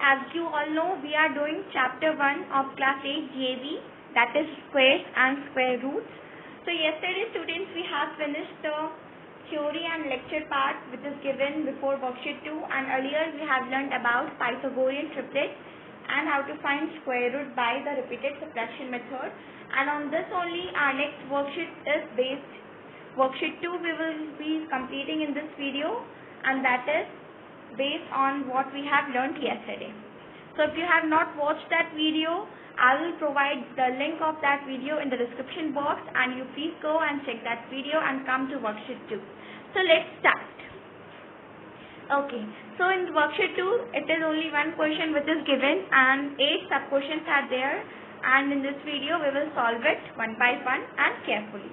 as you all know, we are doing chapter 1 of class 8 DAV, that is squares and square roots. So yesterday students, we have finished the theory and lecture part which is given before worksheet 2, and earlier we have learned about Pythagorean triplets and how to find square root by the repeated subtraction method. And on this only our next worksheet is based. Worksheet 2 we will be completing in this video, and that is based on what we have learned yesterday. So if you have not watched that video, I will provide the link of that video in the description box, and you please go and check that video and come to worksheet 2. So let's start. Okay, so in worksheet 2 it is only one question which is given and 8 sub questions are there, and in this video we will solve it one by one and carefully.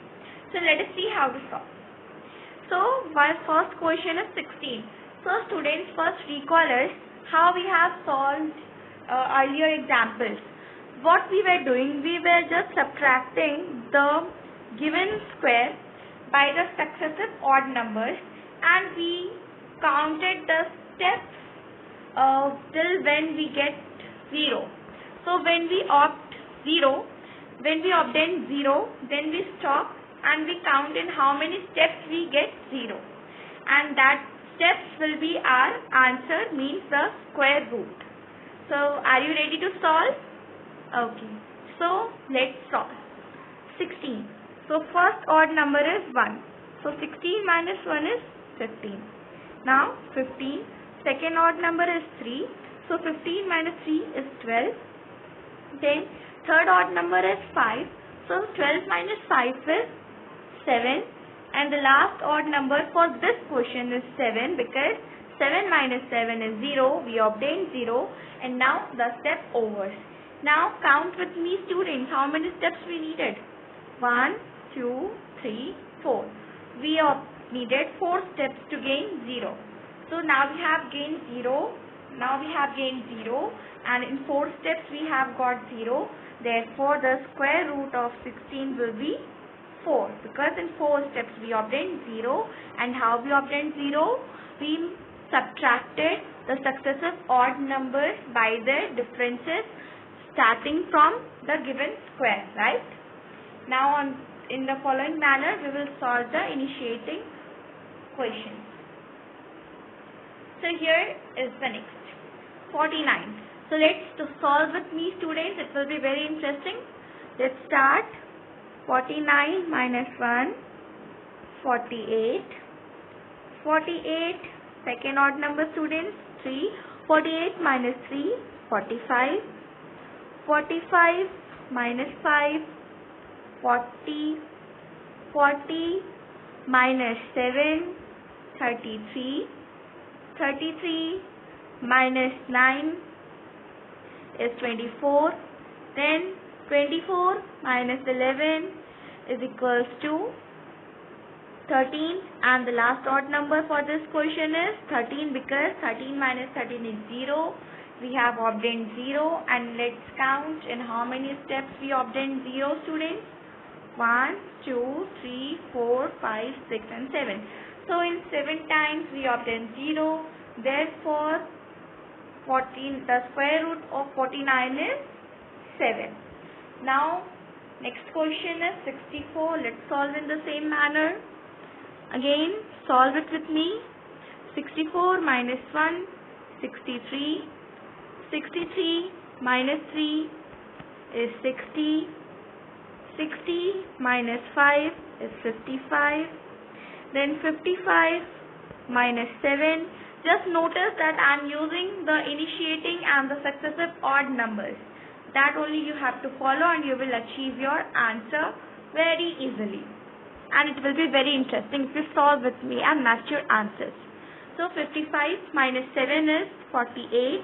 So let us see how to solve. So my first question is 16. So students, first recall us how we have solved earlier examples. What we were doing, we were just subtracting the given square by the successive odd numbers, and we counted the steps till when we get 0. So when we obtain 0, then we stop and we count in how many steps we get 0, and that steps will be our answer, means the square root. So are you ready to solve? Okay, so let's solve. 16. So first odd number is 1. So 16 minus 1 is 15. Now 15. Second odd number is 3. So 15 minus 3 is 12. Then third odd number is 5. So 12 minus 5 is 7. And the last odd number for this question is 7, because 7 minus 7 is 0. We obtained 0, and now the step over. Now count with me students, how many steps we needed? 1, 2, 3, 4. We needed 4 steps to gain 0. So now we have gained 0. And in 4 steps we have got 0. Therefore the square root of 16 will be 4, because in 4 steps we obtained 0. And how we obtained 0? We subtracted the successive odd numbers by their differences starting from the given square, right? Now in the following manner we will solve the initiating questions. So here is the next 49. So let's solve with me students, it will be very interesting. Let's start. 49 minus 1, 48. 48, second odd number students, 3. 48 minus 3, 45. 45 minus 5, 40. 40 minus 7, 33. 33 minus 9 is 24. Then 24 minus 11 is equals to 13, and the last odd number for this question is 13, because 13 minus 13 is 0. We have obtained 0, and let's count in how many steps we obtained 0 students. 1, 2, 3, 4, 5, 6 and 7. So in 7 times we obtained 0. Therefore the square root of 49 is 7. Now next question is 64. Let's solve in the same manner. Again solve it with me. 64 minus 1, 63. 63 minus 3 is 60. 60 minus 5 is 55. Then 55 minus 7. Just notice that I am using the initiating and the successive odd numbers. That only you have to follow, and you will achieve your answer very easily. And it will be very interesting if you solve with me and match your answers. So 55 minus 7 is 48.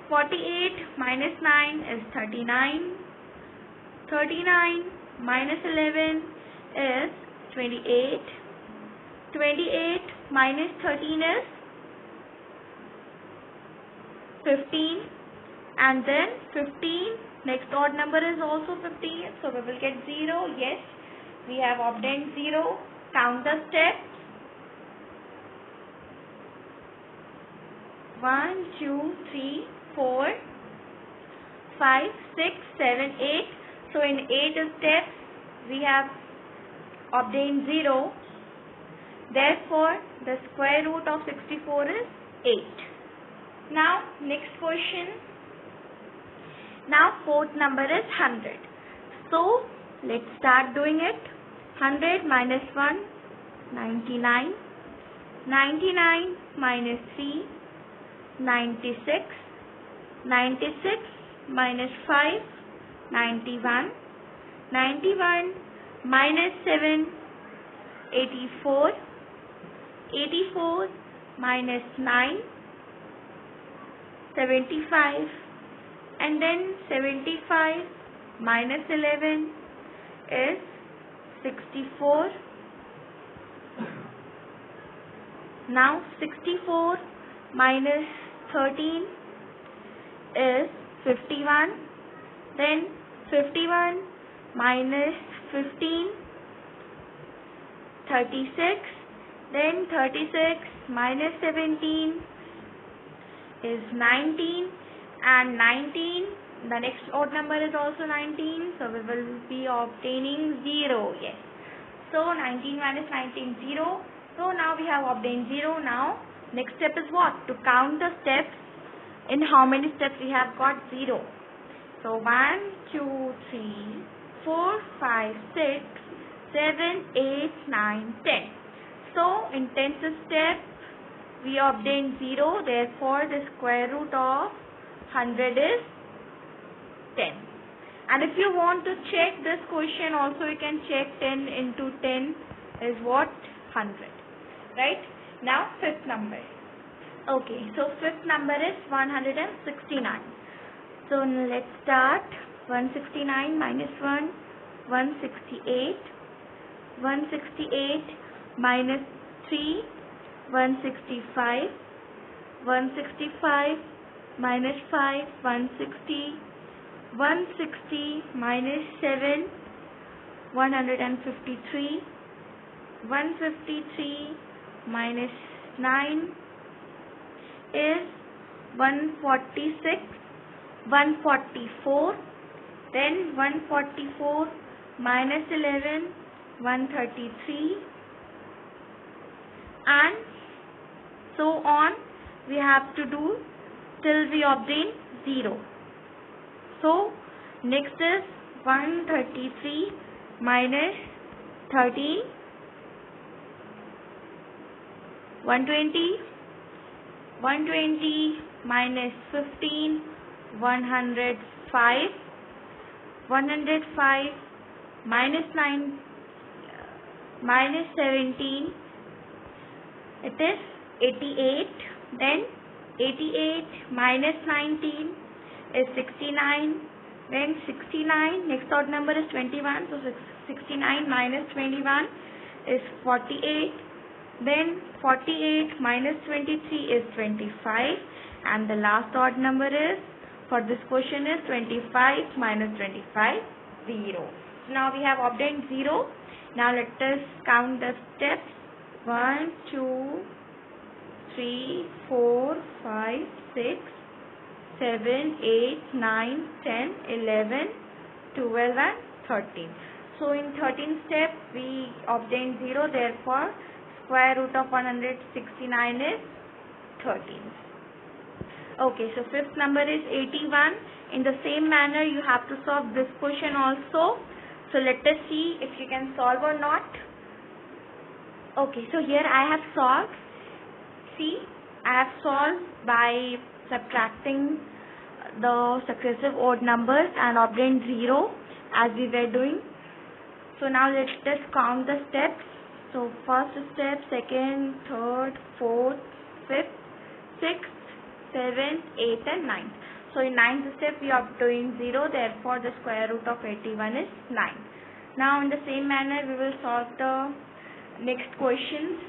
48 minus 9 is 39. 39 minus 11 is 28. 28 minus 13 is 15. And then 15, next odd number is also 15, so we will get 0. Yes, we have obtained 0. Count the steps. 1, 2, 3, 4, 5, 6, 7, 8. So in 8 steps we have obtained 0. Therefore, the square root of 64 is 8. Now, next question. Now, fourth number is 100. So, let's start doing it. 100 minus 1, 99. 99 minus 3, 96. 96 minus 5, 91. 91 minus 7, 84. 84 minus 9, 75, and then 75 minus 11 is 64. Now 64 minus 13 is 51. Then 51 minus 15, 36. Then 36 minus 17 is 19, and 19, the next odd number is also 19, so we will be obtaining 0. Yes. So 19 minus 19, 0. So now we have obtained 0. Now next step is what? To count the steps. In how many steps we have got 0. So 1, 2, 3, 4, 5, 6, 7, 8, 9, 10. So in 10th step we obtained 0. Therefore the square root of 100 is 10. And if you want to check this question also, you can check 10 into 10 is what? 100. Right? Now fifth number. Okay, so fifth number is 169. So let's start. 169 minus 1, 168. 168 minus 3, 165. 165 minus 5, 160. 160 minus 7, 153. 153 minus 9 is 146. 144. Then 144 minus 11, 133, and so on we have to do till we obtain 0. So next is 133 minus 13, 120. 120 minus 15, 105. 105 minus 9, minus 17, it is 88. Then 88 minus 19 is 69. Then 69, next odd number is 21. So 69 minus 21 is 48. Then 48 minus 23 is 25. And the last odd number is, for this question, is 25 minus 25, 0. So now we have obtained 0. Now let us count the steps. 1, 2, 3, 4, 5, 6, 7, 8, 9, 10, 11, 12 and 13. So in 13th step we obtained 0. Therefore square root of 169 is 13. Okay, so fifth number is 81. In the same manner you have to solve this question also. So let us see if you can solve or not. Okay, so here I have solved. See, I have solved by subtracting the successive odd numbers and obtained 0 as we were doing. So now let us count the steps. So first step, second, third, fourth, fifth, sixth, 7th, 8th and 9th. So in 9th step we are doing 0, therefore the square root of 81 is 9. Now in the same manner we will solve the next questions.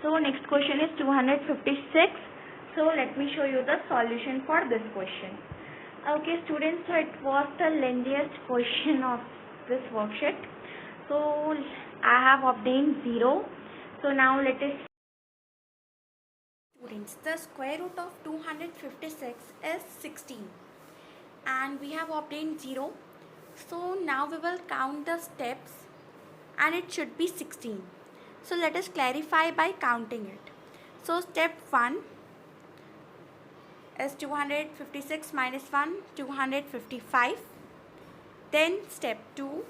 So next question is 256. So let me show you the solution for this question. Okay students, so it was the lengthiest question of this worksheet. So I have obtained 0. So now let us Students, the square root of 256 is 16 and we have obtained 0. So now we will count the steps and it should be 16. So let us clarify by counting it. So step 1 is 256 minus 1, 255. Then step 2,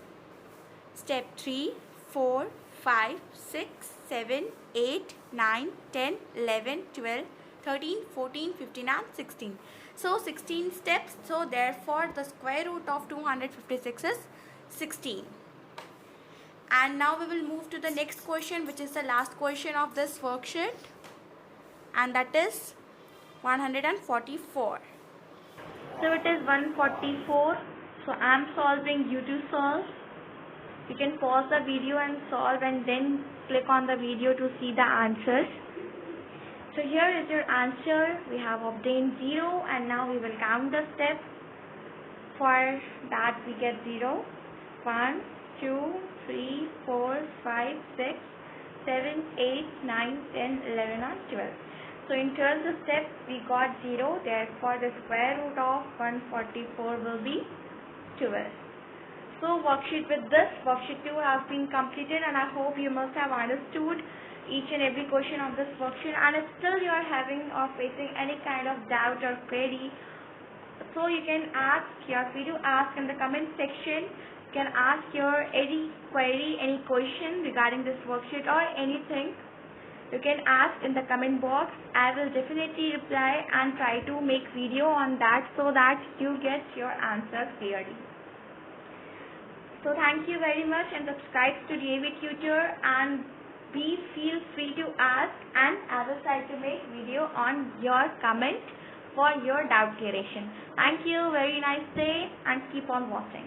step 3, 4, 5, 6, 7, 8, 9, 10, 11, 12, 13, 14, 15 and 16. So 16 steps. So therefore the square root of 256 is 16. And now we will move to the next question, which is the last question of this worksheet, and that is 144. So it is 144. So I am solving, you to solve. You can pause the video and solve and then click on the video to see the answers. So here is your answer. We have obtained 0 and now we will count the steps. For that we get 0, 1, 2, 3, 4, 5, 6, 7, 8, 9, 10, 11 and 12. So in terms of steps we got 0. Therefore the square root of 144 will be 12. So worksheet with this, worksheet 2 has been completed and I hope you must have understood each and every question of this worksheet, and if still you are having or facing any kind of doubt or query, so you can ask, you are free to ask in the comment section. You can ask your any query, any question regarding this worksheet or anything. You can ask in the comment box. I will definitely reply and try to make video on that so that you get your answer clearly. So thank you very much and subscribe to DAV Tutor and feel free to ask, and I will try to make video on your comment for your doubt clearation. Thank you, very nice day and keep on watching.